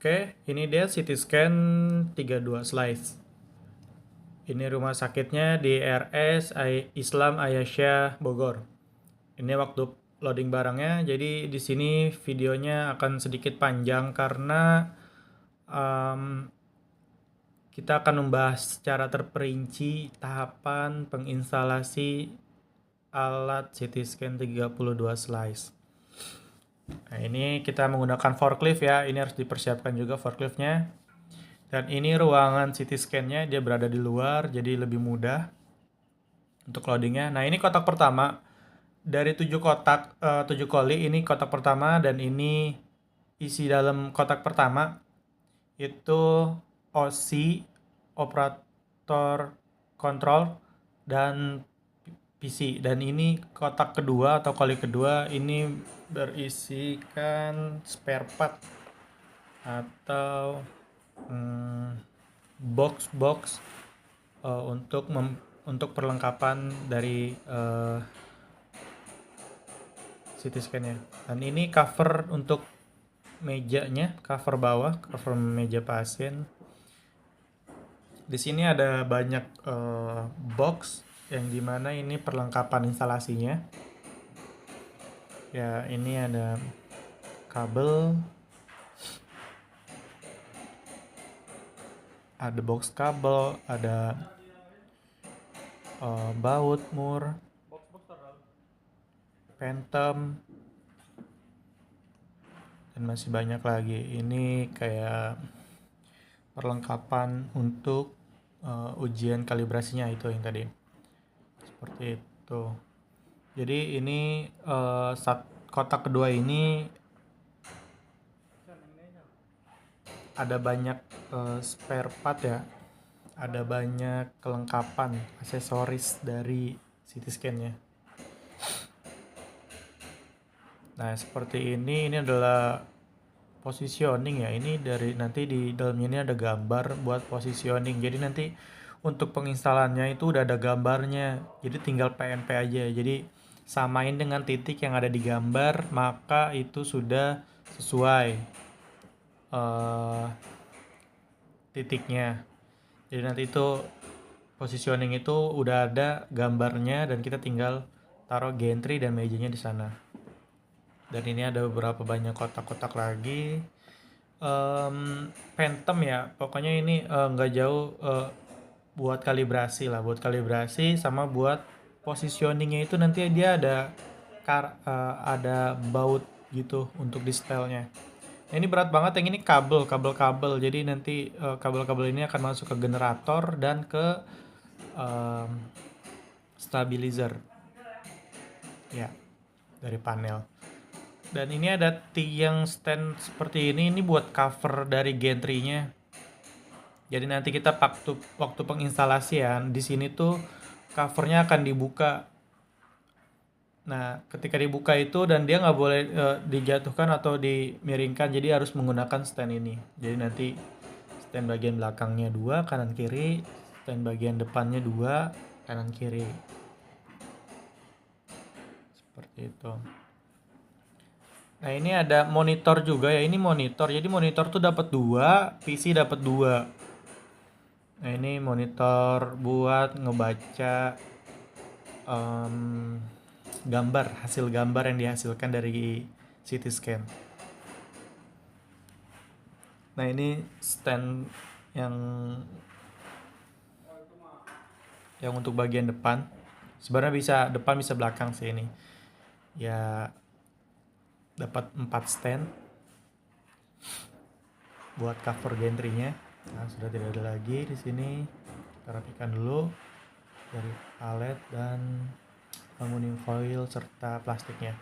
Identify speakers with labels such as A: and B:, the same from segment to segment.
A: Oke, ini dia CT scan 32 slice. Ini rumah sakitnya di RS Islam Ayasya Bogor. Ini waktu loading barangnya, jadi di sini videonya akan sedikit panjang karena kita akan membahas secara terperinci tahapan penginstalasi alat CT scan 32 slice. Nah, ini kita menggunakan forklift ya, ini harus dipersiapkan juga forkliftnya. Dan ini ruangan CT scan-nya, dia berada di luar, jadi lebih mudah untuk loadingnya. Nah, ini kotak pertama. Dari 7 kotak, 7 koli, ini kotak pertama, dan ini isi dalam kotak pertama. Itu OSI, operator control, dan PC. Dan ini kotak kedua atau koli kedua, ini berisikan spare part atau box-box untuk perlengkapan dari CT scan-nya. Dan ini cover untuk mejanya, cover bawah, cover meja pasien. Di sini ada banyak box yang dimana ini perlengkapan instalasinya. Ya, ini ada kabel, ada box kabel, ada baut, mur, phantom, dan masih banyak lagi. Ini kayak perlengkapan untuk ujian kalibrasinya itu yang tadi. Seperti itu. Jadi ini kotak kedua ini ada banyak spare part ya. Ada banyak kelengkapan aksesoris dari CT scan-nya. Nah, seperti ini adalah positioning ya. Ini dari nanti di dalamnya ini ada gambar buat positioning. Jadi nanti untuk penginstalannya itu udah ada gambarnya. Jadi tinggal PNP aja. Jadi samain dengan titik yang ada di gambar, maka itu sudah sesuai titiknya. Jadi nanti itu positioning itu udah ada gambarnya dan kita tinggal taruh gantry dan mejanya di sana. Dan ini ada beberapa banyak kotak-kotak lagi. Phantom ya, pokoknya ini nggak jauh buat kalibrasi lah, buat kalibrasi sama buat positioningnya itu nanti dia ada baut gitu untuk di setelnya. Nah, ini berat banget yang ini kabel, jadi nanti kabel-kabel ini akan masuk ke generator dan ke stabilizer ya dari panel. Dan ini ada tiang stand seperti ini buat cover dari gantry-nya. Jadi nanti kita waktu penginstalasian di sini tuh covernya akan dibuka. Nah, ketika dibuka itu dan dia nggak boleh dijatuhkan atau dimiringkan, jadi harus menggunakan stand ini. Jadi nanti stand bagian belakangnya 2 kanan kiri, stand bagian depannya 2 kanan kiri. Seperti itu. Nah, ini ada monitor juga ya. Ini monitor. Jadi monitor tuh dapat 2, PC dapat 2. Nah, ini monitor buat ngebaca gambar, hasil gambar yang dihasilkan dari CT scan. Nah, ini stand yang untuk bagian depan. Sebenarnya bisa depan bisa belakang sih ini. Ya dapat 4 stand buat cover gantry-nya. Nah, sudah tidak ada lagi di sini. Kita rapikan dulu dari palet dan aluminium foil serta plastiknya.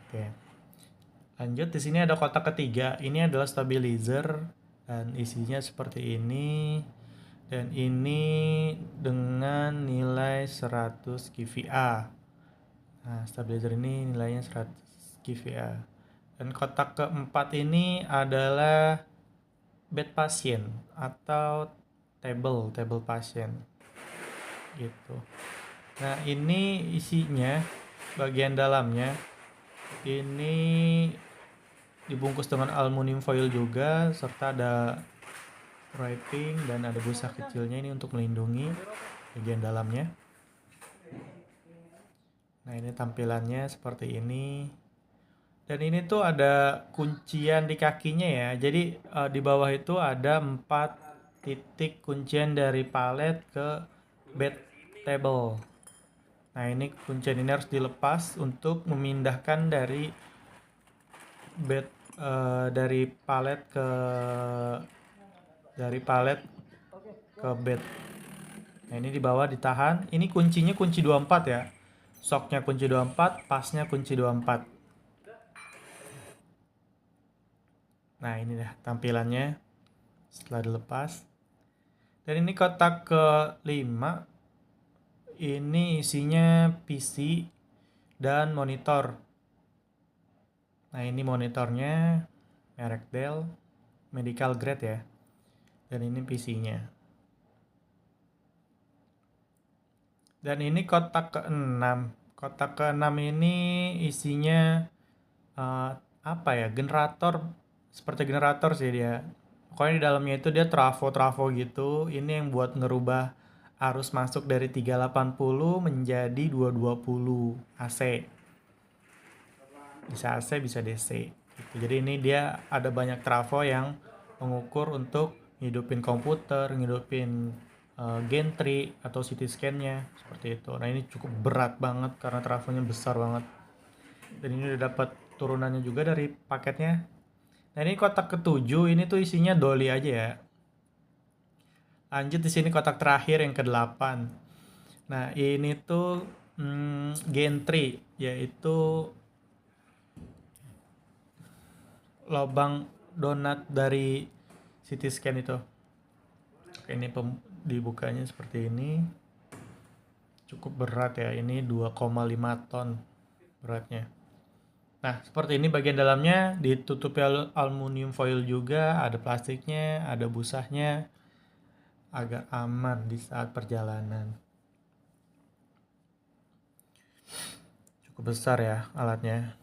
A: Oke. Lanjut, di sini ada kotak ketiga. Ini adalah stabilizer dan isinya seperti ini. Dan ini dengan nilai 100 kVA. Nah, stabilizer ini nilainya 100 kVA. Dan kotak keempat ini adalah bed pasien atau table pasien gitu. Nah, ini isinya bagian dalamnya Ini dibungkus dengan aluminium foil juga, serta ada wrapping dan ada busa kecilnya ini untuk melindungi bagian dalamnya. Nah, ini tampilannya seperti ini. Dan ini tuh ada kuncian di kakinya ya. Jadi di bawah itu ada 4 titik kuncian dari palet ke bed table. Nah, ini kuncian ini harus dilepas untuk memindahkan dari bed dari palet ke bed. Nah, ini di bawah ditahan. Ini kuncinya kunci 24 ya. Shocknya kunci 24, pasnya kunci 24. Nah, ini dah tampilannya setelah dilepas. Dan ini kotak ke-5. Ini isinya PC dan monitor. Nah, ini monitornya merek Dell, medical grade ya. Dan ini PC-nya. Dan ini kotak ke-6. Kotak ke-6 ini isinya apa ya? Seperti generator sih dia. Pokoknya di dalamnya itu dia trafo gitu. Ini yang buat ngerubah arus masuk dari 380 menjadi 220 AC. Bisa AC, bisa DC. Gitu. Jadi ini dia ada banyak trafo yang mengukur untuk ngidupin komputer, ngidupin gantry atau CT scan-nya seperti itu. Nah, ini cukup berat banget karena trafonya besar banget. Dan ini udah dapat turunannya juga dari paketnya. Nah, ini kotak ke-7, ini tuh isinya Dolly aja ya. Lanjut di sini kotak terakhir yang ke-8. Nah, ini tuh gantry, yaitu lubang donat dari CT scan itu. Oke, ini dibukanya seperti ini. Cukup berat ya, ini 2,5 ton beratnya. Nah, seperti ini bagian dalamnya ditutupi aluminium foil juga, ada plastiknya, ada busanya, agar aman di saat perjalanan. Cukup besar ya alatnya.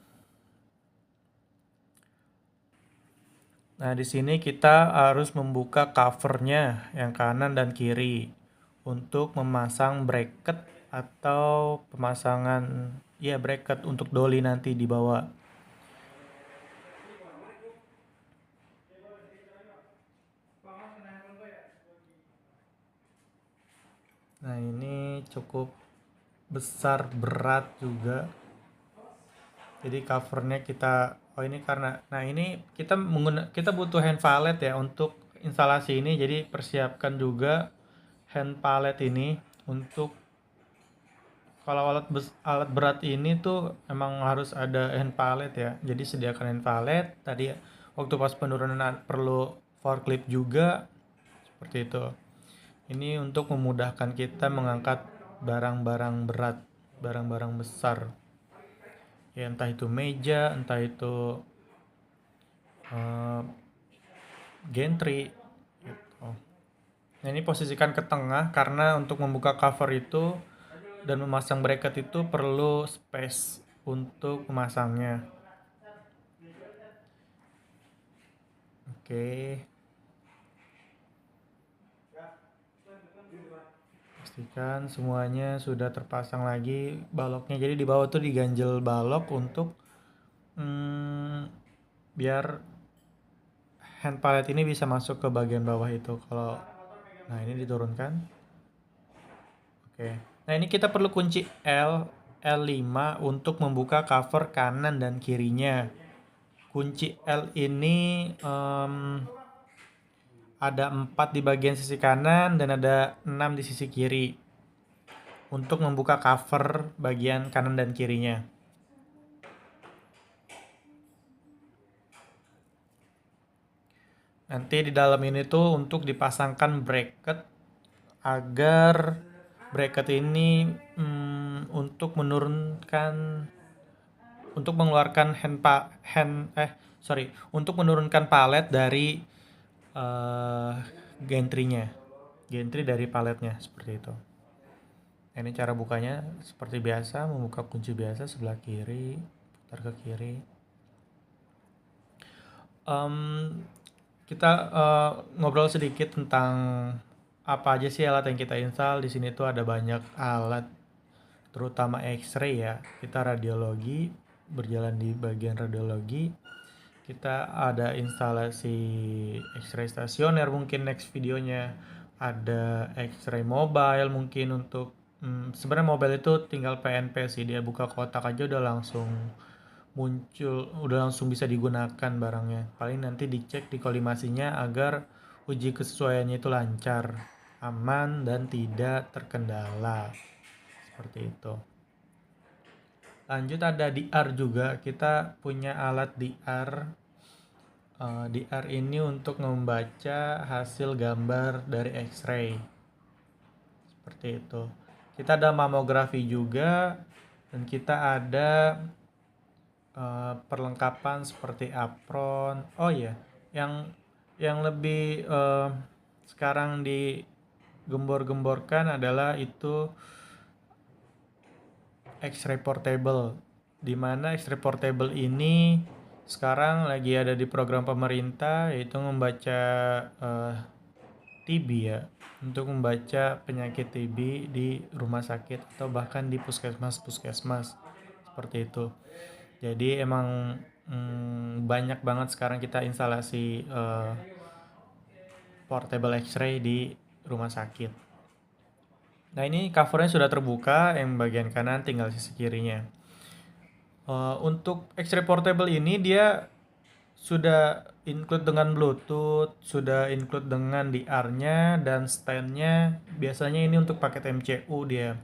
A: Nah, di sini kita harus membuka covernya yang kanan dan kiri untuk memasang bracket atau pemasangan bracket untuk Dolly nanti di bawah. Nah, ini cukup besar, berat juga. Jadi covernya ini karena ini kita butuh hand pallet ya untuk instalasi ini. Jadi persiapkan juga hand pallet ini untuk kalau alat berat ini tuh emang harus ada hand pallet ya. Jadi sediakan hand pallet. Tadi waktu pas penurunan perlu forklift juga seperti itu. Ini untuk memudahkan kita mengangkat barang-barang berat, barang-barang besar. Ya, entah itu meja, entah itu gantry gitu. Nah, ini posisikan ke tengah karena untuk membuka cover itu dan memasang bracket itu perlu space untuk memasangnya. Oke. Pastikan semuanya sudah terpasang lagi baloknya. Jadi di bawah tuh diganjel balok untuk biar hand pallet ini bisa masuk ke bagian bawah itu. Nah, ini diturunkan. Oke. Nah, ini kita perlu kunci L5 untuk membuka cover kanan dan kirinya. Kunci L ini ada 4 di bagian sisi kanan dan ada 6 di sisi kiri untuk membuka cover bagian kanan dan kirinya. Nanti di dalam ini tuh untuk dipasangkan bracket agar bracket ini untuk mengeluarkan untuk menurunkan palet dari gantry dari paletnya seperti itu. Ini cara bukanya seperti biasa, membuka kunci biasa sebelah kiri, putar ke kiri. Kita ngobrol sedikit tentang apa aja sih alat yang kita install. Di sini tuh ada banyak alat, terutama X-ray ya. Kita radiologi, berjalan di bagian radiologi. Kita ada instalasi X-ray stasioner mungkin next videonya. Ada X-ray mobile mungkin untuk sebenarnya mobile itu tinggal PNP sih, dia buka kotak aja udah langsung muncul, udah langsung bisa digunakan barangnya. Paling nanti dicek di kolimasinya agar uji kesesuaiannya itu lancar, aman, dan tidak terkendala. Seperti itu. Lanjut ada DR juga. Kita punya alat DR. DR ini untuk membaca hasil gambar dari X-ray. Seperti itu. Kita ada mamografi juga, dan kita ada perlengkapan seperti apron. Oh iya, yang lebih sekarang digembor-gemborkan adalah itu X-ray portable, di mana X-ray portable ini sekarang lagi ada di program pemerintah, yaitu membaca TB ya, untuk membaca penyakit TB di rumah sakit atau bahkan di puskesmas seperti itu. Jadi emang banyak banget sekarang kita instalasi portable X-ray di rumah sakit. Nah ini covernya sudah terbuka, yang bagian kanan tinggal sisi kirinya. Untuk X-ray portable ini dia sudah include dengan Bluetooth, sudah include dengan DR-nya dan stand-nya. Biasanya ini untuk paket MCU dia.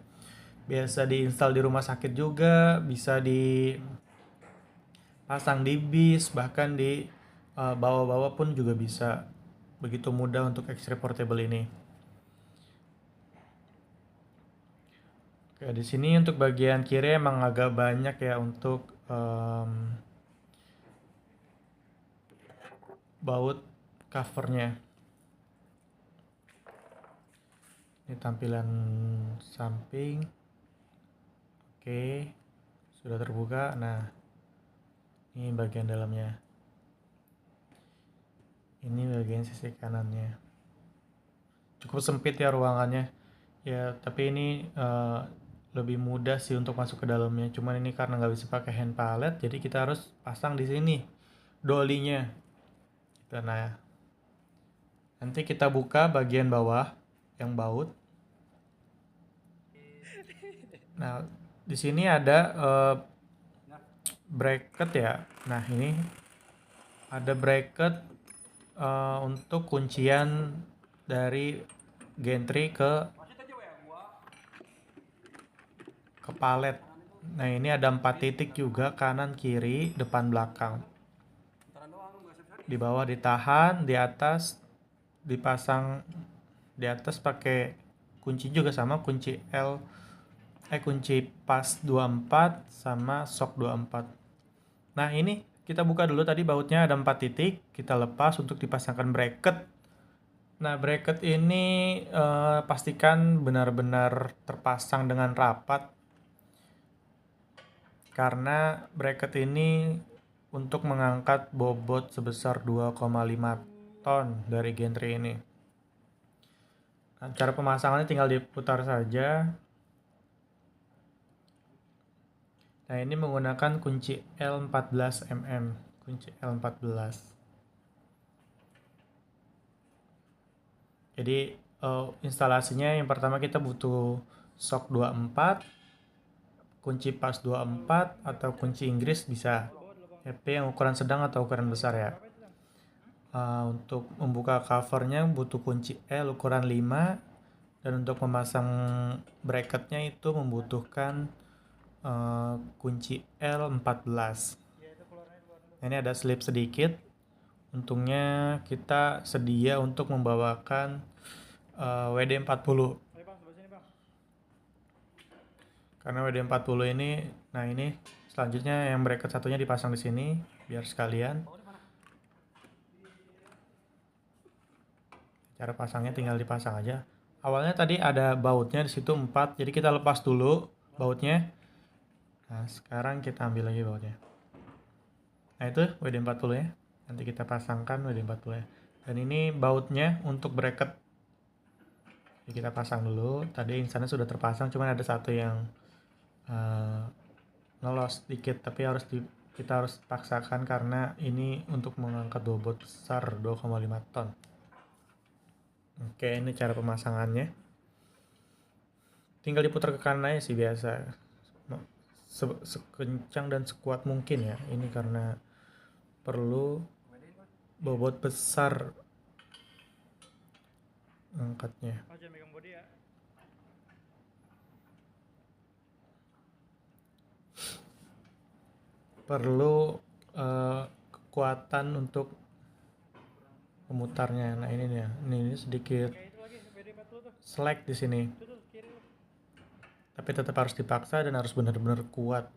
A: Biasa diinstal di rumah sakit juga, bisa dipasang di bis, bahkan di bawa-bawa pun juga bisa. Begitu mudah untuk X-ray portable ini. Oke, di sini untuk bagian kiri emang agak banyak ya untuk baut covernya. Ini tampilan samping. Oke, sudah terbuka. Nah, ini bagian dalamnya. Ini bagian sisi kanannya. Cukup sempit ya ruangannya. Ya, tapi ini lebih mudah sih untuk masuk ke dalamnya. Cuman ini karena nggak bisa pakai hand pallet, jadi kita harus pasang di sini dolinya. Nah, nanti kita buka bagian bawah yang baut. Nah, di sini ada bracket ya. Nah, ini ada bracket untuk kuncian dari gantry ke pallet. Nah, ini ada 4 titik juga, kanan, kiri, depan, belakang. Di bawah ditahan, di atas dipasang, di atas pakai kunci juga sama, kunci kunci pas 24 sama sok 24. Nah, ini kita buka dulu, tadi bautnya ada 4 titik, kita lepas untuk dipasangkan bracket. Nah, bracket ini pastikan benar-benar terpasang dengan rapat, karena bracket ini untuk mengangkat bobot sebesar 2,5 ton dari gantry ini. Nah, cara pemasangannya tinggal diputar saja. Nah, ini menggunakan kunci L14 mm, kunci L14. Jadi instalasinya yang pertama kita butuh sok 24, kunci pas 24 atau kunci Inggris bisa. Tapi yang ukuran sedang atau ukuran besar ya. Untuk membuka covernya butuh kunci L ukuran 5, dan untuk memasang bracketnya itu membutuhkan kunci L14. Ini ada slip sedikit. Untungnya kita sedia untuk membawakan WD-40. Karena WD-40 ini, nah ini selanjutnya yang bracket satunya dipasang di sini biar sekalian. Cara pasangnya tinggal dipasang aja. Awalnya tadi ada bautnya di situ 4, jadi kita lepas dulu bautnya. Nah, sekarang kita ambil lagi bautnya. Nah itu WD40 ya, nanti kita pasangkan WD40 ya. Dan ini bautnya untuk bracket. Jadi kita pasang dulu. Tadi instannya sudah terpasang, cuman ada satu yang ngelos dikit, tapi kita harus paksakan karena ini untuk mengangkat bobot besar 2,5 ton. Oke, ini cara pemasangannya. Tinggal diputar ke kanan aja sih biasa. Sekencang dan sekuat mungkin ya. Ini karena perlu bobot besar angkatnya. Perlu kekuatan untuk memutarnya. Nah ini nih, ini sedikit slack di sini. Tapi tetap harus dipaksa dan harus benar-benar kuat.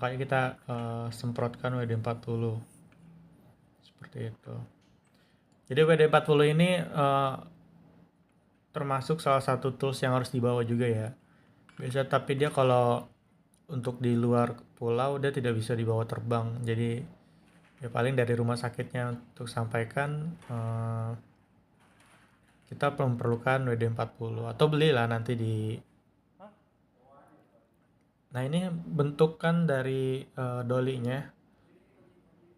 A: Makanya kita semprotkan WD40 seperti itu. Jadi WD40 ini termasuk salah satu tools yang harus dibawa juga ya. Biasa, tapi dia kalau untuk di luar pulau dia tidak bisa dibawa terbang. Jadi ya paling dari rumah sakitnya untuk sampaikan kita memerlukan WD40 atau belilah nanti di. Nah ini bentukan dari dolinya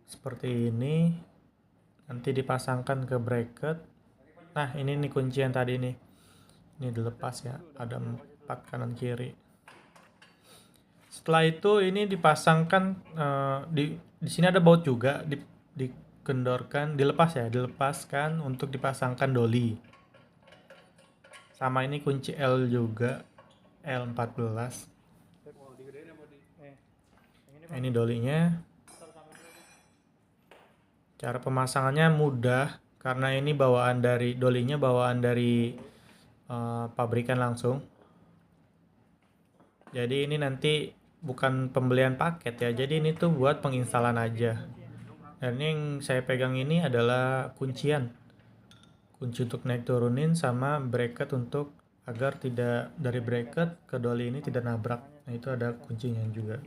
A: seperti ini, nanti dipasangkan ke bracket. Nah ini nih kuncian tadi nih, ini dilepas ya, ada 4 kanan kiri. Setelah itu ini dipasangkan di sini ada baut juga, dikendorkan, dilepaskan untuk dipasangkan doli. Sama ini kunci L juga, L14. Nah, ini dolinya. Cara pemasangannya mudah karena ini dolinya bawaan dari pabrikan langsung. Jadi ini nanti bukan pembelian paket ya. Jadi ini tuh buat penginstalan aja. Dan yang saya pegang ini adalah kuncian. Kunci untuk naik turunin sama bracket untuk agar tidak dari bracket ke doli ini tidak nabrak. Nah itu ada kuncinya juga.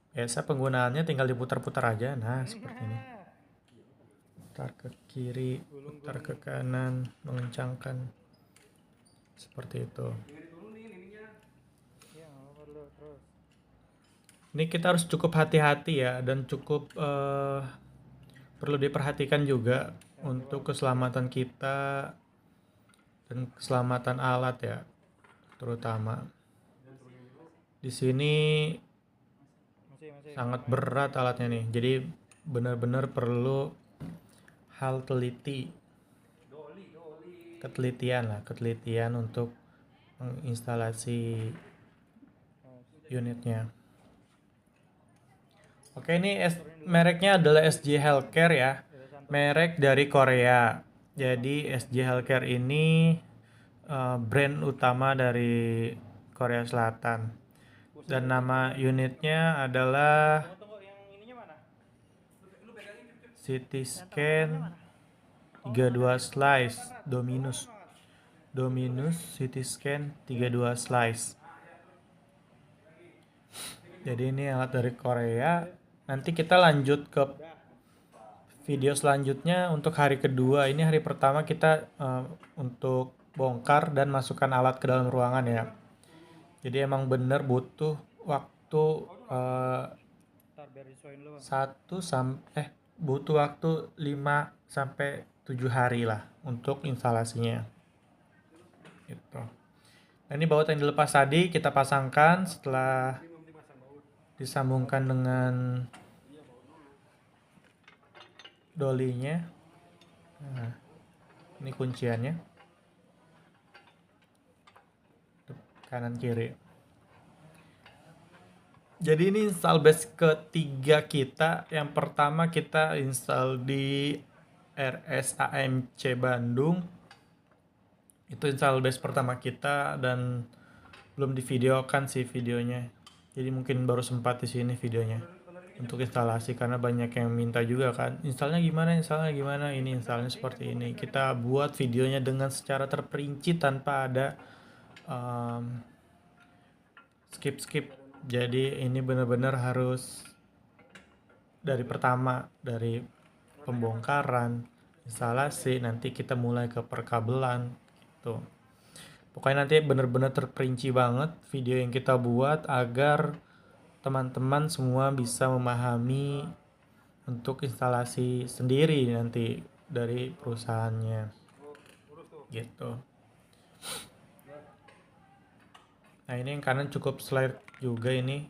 A: Biasa penggunaannya tinggal diputar-putar aja. Nah seperti ini. Putar ke kiri, putar ke kanan, mengencangkan. Seperti itu. Ini kita harus cukup hati-hati ya, dan cukup perlu diperhatikan juga untuk keselamatan kita dan keselamatan alat ya, terutama. Di sini sangat berat alatnya nih, jadi benar-benar perlu hal ketelitian untuk menginstalasi unitnya. Oke, ini mereknya adalah SJ Healthcare ya, merek dari Korea. Jadi SJ Healthcare ini brand utama dari Korea Selatan. Dan nama unitnya adalah CT Scan 32 slice Dominus CT Scan 32 slice. Jadi ini alat dari Korea. Nanti kita lanjut ke video selanjutnya untuk hari kedua. Ini hari pertama kita untuk bongkar dan masukkan alat ke dalam ruangan ya. Jadi emang bener butuh waktu butuh waktu 5 sampai 7 hari lah untuk instalasinya. Gitu. Nah, ini baut yang dilepas tadi kita pasangkan setelah disambungkan dengan dolinya. Nah, ini kunciannya. Kanan kiri. Jadi ini install base ketiga kita. Yang pertama kita install di RSAMC Bandung. Itu install base pertama kita dan belum divideokan sih videonya. Jadi mungkin baru sempat di sini videonya untuk instalasi karena banyak yang minta juga kan. Installnya gimana? Ini instalnya seperti ini. Kita buat videonya dengan secara terperinci tanpa ada skip. Jadi ini benar-benar harus dari pertama, dari pembongkaran, instalasi, nanti kita mulai ke perkabelan gitu. Pokoknya nanti bener-bener terperinci banget video yang kita buat agar teman-teman semua bisa memahami untuk instalasi sendiri nanti dari perusahaannya gitu. Nah ini yang kanan cukup slide juga ini.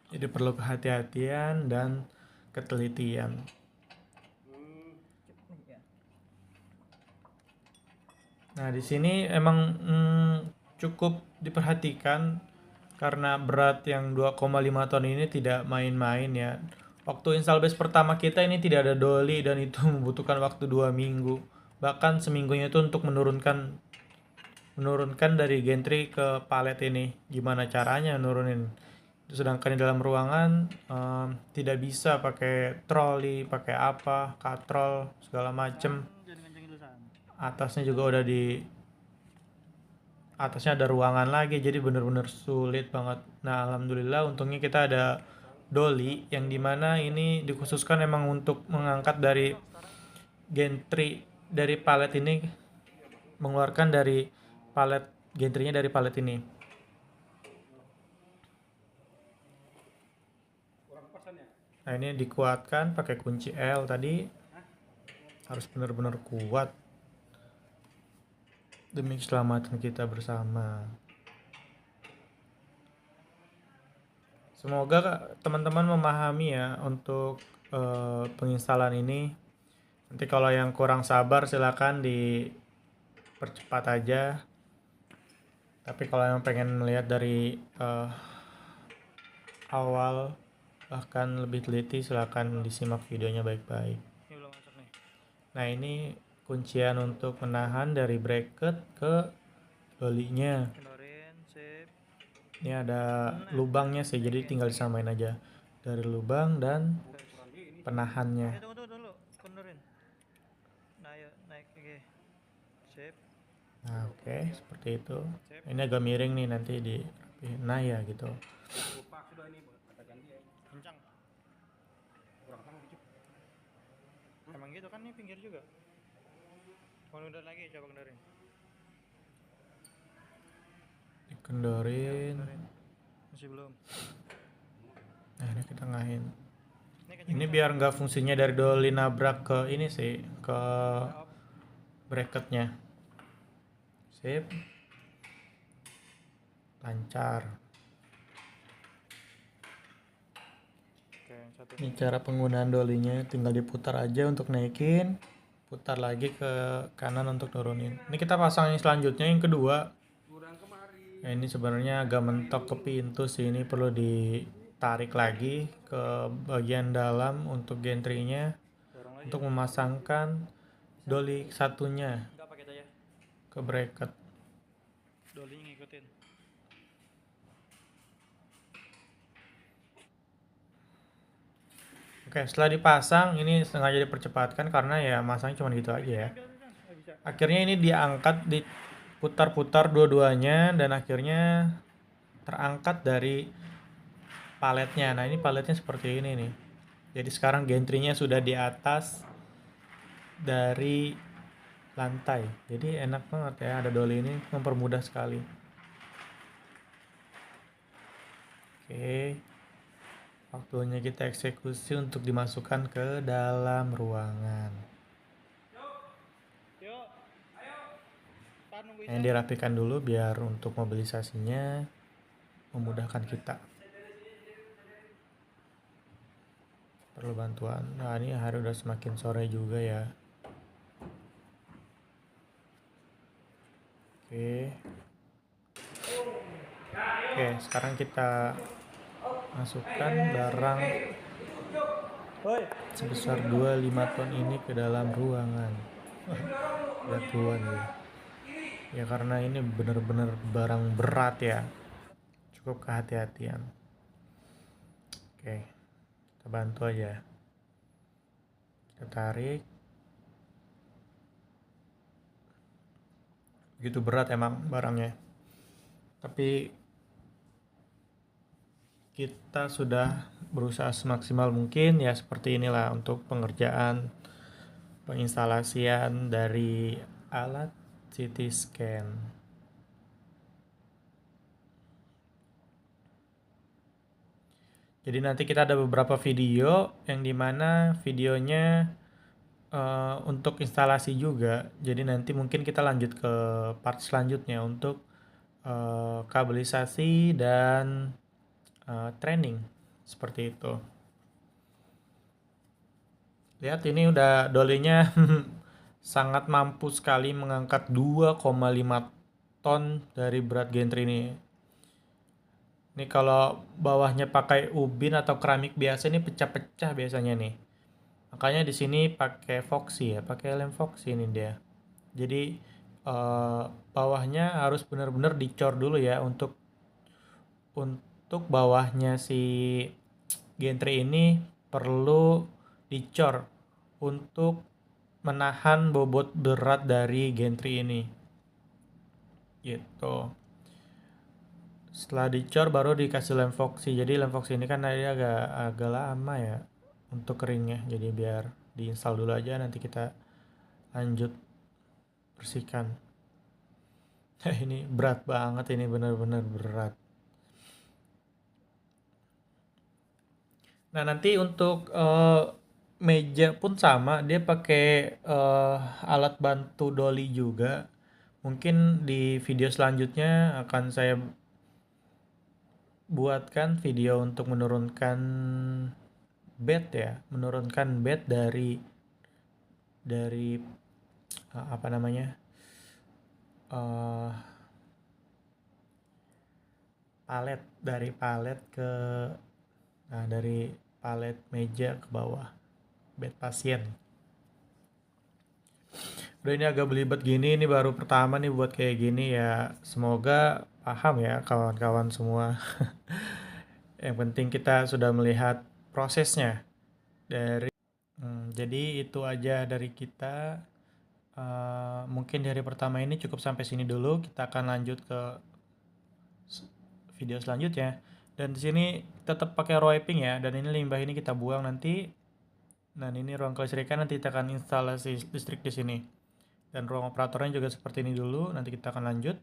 A: Jadi perlu kehati-hatian dan ketelitian. Nah di sini emang cukup diperhatikan karena berat yang 2,5 ton ini tidak main-main ya. Waktu install base pertama kita ini tidak ada dolly dan itu membutuhkan waktu 2 minggu. Bahkan seminggunya itu untuk menurunkan dari gantry ke palet ini. Gimana caranya nurunin? Sedangkan di dalam ruangan tidak bisa pakai troli, pakai apa, katrol segala macem. Atasnya juga udah atasnya ada ruangan lagi, jadi bener-bener sulit banget. Nah alhamdulillah untungnya kita ada dolly yang dimana ini dikhususkan emang untuk mengangkat dari gantry dari palet ini, mengeluarkan dari palet gantrynya dari palet ini. Nah ini dikuatkan pakai kunci L tadi, harus benar-benar kuat demi keselamatan kita bersama. Semoga teman-teman memahami ya untuk penginstalan ini. Nanti kalau yang kurang sabar silakan dipercepat aja. Tapi kalau yang pengen melihat dari awal bahkan lebih teliti, silakan disimak videonya baik-baik. Nah ini kuncian untuk menahan dari bracket ke dolly-nya. Ini ada lubangnya sih, jadi tinggal disamain aja dari lubang dan penahannya. Nah oke, seperti itu. Ini agak miring nih, nanti dirapihin. Nah ya gitu. Emang gitu kan, nih pinggir juga. Mau udah lagi, coba kendorin. Dikendorin. Masih belum. Nah ini kita ngahin. Ini biar nggak fungsinya dari dolly nabrak ke ini sih, ke bracketnya. Sip. Lancar. Ini cara penggunaan dolly-nya, tinggal diputar aja untuk naikin, putar lagi ke kanan untuk turunin. Ini kita pasang yang selanjutnya, yang kedua. Nah, ini sebenarnya agak mentok ke pintu sih, ini perlu ditarik lagi ke bagian dalam untuk gantry-nya untuk memasangkan dolly satunya ke bracket. Dolly ngikutin. Oke, setelah dipasang ini sengaja dipercepatkan karena ya masangnya cuma gitu aja ya. Akhirnya ini diangkat, diputar-putar dua-duanya dan akhirnya terangkat dari paletnya. Nah ini paletnya seperti ini nih. Jadi sekarang gantry-nya sudah di atas dari lantai. Jadi enak banget ya, ada dolly ini mempermudah sekali. Oke. Waktunya kita eksekusi untuk dimasukkan ke dalam ruangan. Yang dirapikan dulu biar untuk mobilisasinya memudahkan kita. Perlu bantuan. Nah ini hari udah semakin sore juga ya. Oke, sekarang kita masukkan barang sebesar 25 ton ini ke dalam ruangan. Batuan ya karena ini benar-benar barang berat ya, cukup kehati-hatian. Oke, kita bantu aja, kita tarik. Begitu berat emang barangnya, tapi kita sudah berusaha semaksimal mungkin ya, seperti inilah untuk pengerjaan penginstalasian dari alat CT scan. Jadi nanti kita ada beberapa video yang dimana videonya untuk instalasi juga. Jadi nanti mungkin kita lanjut ke part selanjutnya untuk kabelisasi dan training seperti itu. Lihat ini udah dolinya sangat mampu sekali mengangkat 2,5 ton dari berat gantry ini. Ini kalau bawahnya pakai ubin atau keramik biasa ini pecah-pecah biasanya nih. Makanya di sini pakai Foxy ya, pakai lem Foxy ini dia. Jadi bawahnya harus benar-benar dicor dulu ya untuk bawahnya si gantry ini perlu dicor untuk menahan bobot berat dari gantry ini. Gitu. Setelah dicor baru dikasih lem Foxy. Jadi lem Foxy ini kan dia agak lama ya untuk keringnya. Jadi biar diinstal dulu aja, nanti kita lanjut bersihkan. Ini berat banget, ini benar-benar berat. Nah, nanti untuk meja pun sama, dia pakai alat bantu doli juga. Mungkin di video selanjutnya akan saya buatkan video untuk menurunkan bed ya, menurunkan bed dari apa namanya, palet, dari palet ke dari palet meja ke bawah bed pasien. Udah, ini agak belibet gini, ini baru pertama nih buat kayak gini ya. Semoga paham ya kawan-kawan semua. Yang penting kita sudah melihat prosesnya dari jadi itu aja dari kita. Mungkin di hari pertama ini cukup sampai sini dulu. Kita akan lanjut ke video selanjutnya. Dan di sini tetap pakai wiping ya. Dan ini limbah ini kita buang nanti. Dan ini ruang kelistrikan, nanti kita akan instalasi listrik di sini. Dan ruang operatornya juga seperti ini dulu. Nanti kita akan lanjut.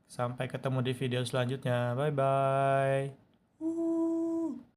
A: Sampai ketemu di video selanjutnya. Bye bye.